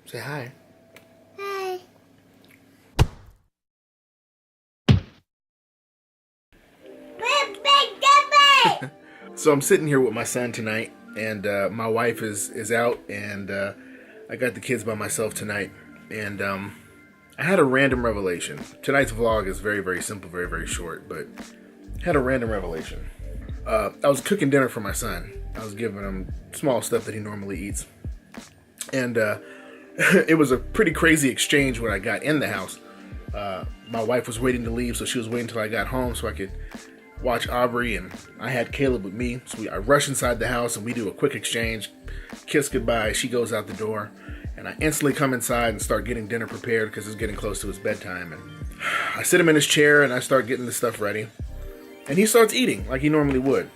Say hi. Hi. So I'm sitting here with my son tonight, and my wife is out, and I got the kids by myself tonight. And I had a random revelation. Tonight's vlog is very, very simple, very, very short, but I had a random revelation. I was cooking dinner for my son. I was giving him small stuff that he normally eats. And it was a pretty crazy exchange when I got in the house. My wife was waiting to leave, so she was waiting until I got home so I could watch Aubrey, and I had Caleb with me. So I rush inside the house and we do a quick exchange, kiss goodbye. She goes out the door, and I instantly come inside and start getting dinner prepared because it's getting close to his bedtime. And I sit him in his chair and I start getting the stuff ready, and he starts eating like he normally would.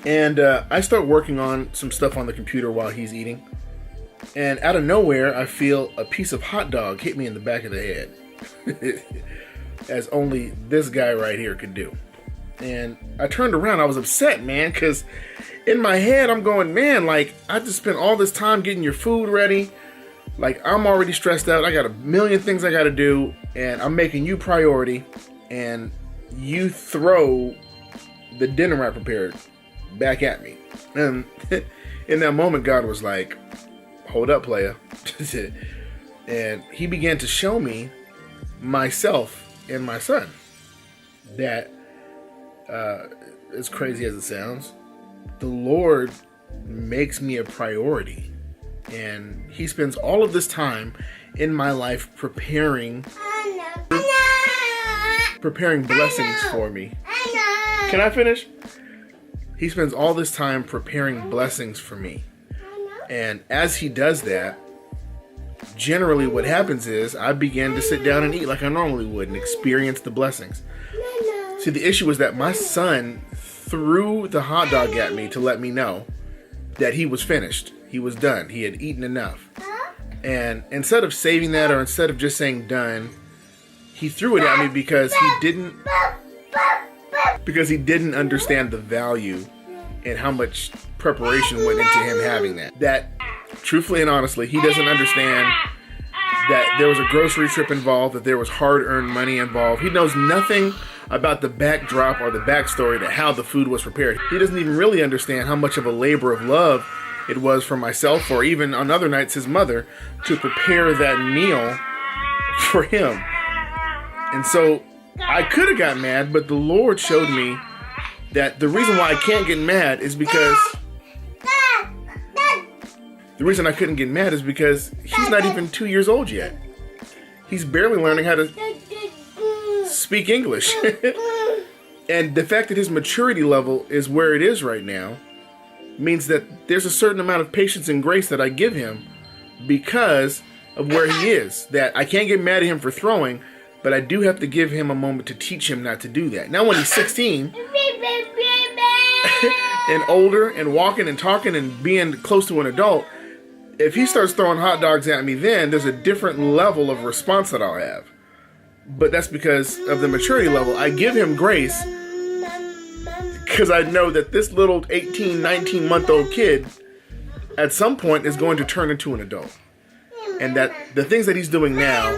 And I start working on some stuff on the computer while he's eating. And out of nowhere, I feel a piece of hot dog hit me in the back of the head. As only this guy right here could do. And I turned around. I was upset, man, because in my head, I'm going, man, like, I just spent all this time getting your food ready. Like, I'm already stressed out. I got a million things I got to do, and I'm making you priority. And you throw the dinner I prepared back at me. And in that moment, God was like, hold up, player. And he began to show me myself and my son. That, as crazy as it sounds, the Lord makes me a priority. And he spends all of this time in my life preparing blessings for me. Can I finish? He spends all this time preparing blessings for me. And as he does that, generally what happens is I begin to sit down and eat like I normally would and experience the blessings. See, the issue is that my son threw the hot dog at me to let me know that he was finished. He was done. He had eaten enough. And instead of saving that, or instead of just saying done, he threw it at me because he didn't understand the value and how much preparation went into him having that. That, truthfully and honestly, he doesn't understand that there was a grocery trip involved, that there was hard-earned money involved. He knows nothing about the backdrop or the backstory to how the food was prepared. He doesn't even really understand how much of a labor of love it was for myself, or even on other nights his mother, to prepare that meal for him. And so I could have got mad, but the Lord showed me that the reason why I can't get mad is because the reason I couldn't get mad is because he's not even 2 years old yet. He's barely learning how to speak English. And the fact that his maturity level is where it is right now means that there's a certain amount of patience and grace that I give him because of where he is. That I can't get mad at him for throwing, but I do have to give him a moment to teach him not to do that. Now when he's 16 and older and walking and talking and being close to an adult, if he starts throwing hot dogs at me, then there's a different level of response that I'll have. But that's because of the maturity level. I give him grace because I know that this little 18, 19-month-old kid at some point is going to turn into an adult. And that the things that he's doing now,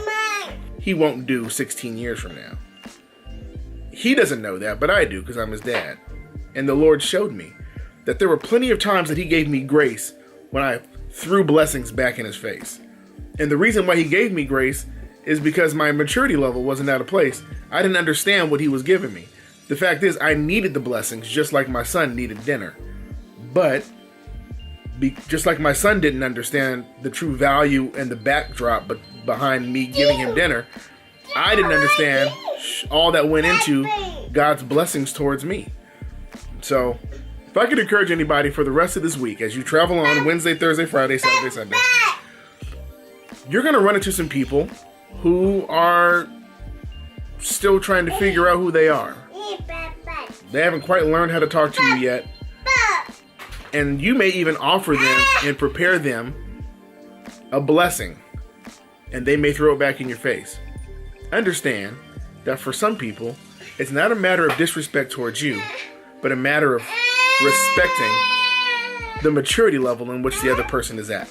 he won't do 16 years from now. He doesn't know that, but I do because I'm his dad. And the Lord showed me that there were plenty of times that he gave me grace when I threw blessings back in his face. And the reason why he gave me grace is because my maturity level wasn't out of place. I didn't understand what he was giving me. The fact is, I needed the blessings just like my son needed dinner. But just like my son didn't understand the true value and the backdrop behind me giving him dinner, I didn't understand all that went into God's blessings towards me. So, if I could encourage anybody for the rest of this week, as you travel on Wednesday, Thursday, Friday, Saturday, Sunday, you're going to run into some people who are still trying to figure out who they are. They haven't quite learned how to talk to you yet. And you may even offer them and prepare them a blessing, and they may throw it back in your face. Understand that for some people, it's not a matter of disrespect towards you, but a matter of respecting the maturity level in which the other person is at.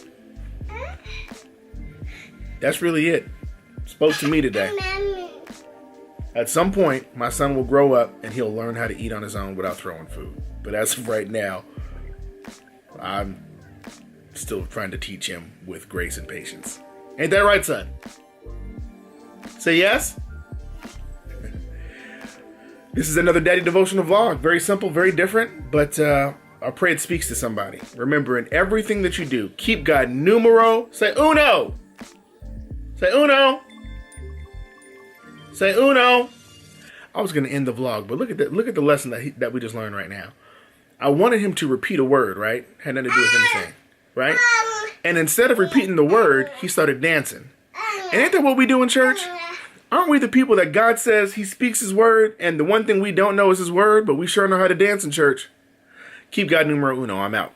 That's really it. Spoke to me today. At some point, my son will grow up and he'll learn how to eat on his own without throwing food. But as of right now, I'm still trying to teach him with grace and patience. Ain't that right, son? Say yes? This is another Daddy Devotional vlog. Very simple, very different, but I pray it speaks to somebody. Remember, in everything that you do, keep God numero. Say uno. Say uno. Say uno. I was going to end the vlog, but look at the lesson that we just learned right now. I wanted him to repeat a word, right? Had nothing to do with anything, right? And instead of repeating the word, he started dancing. And ain't that what we do in church? Aren't we the people that God says he speaks his word, and the one thing we don't know is his word, but we sure know how to dance in church? Keep God numero uno. I'm out.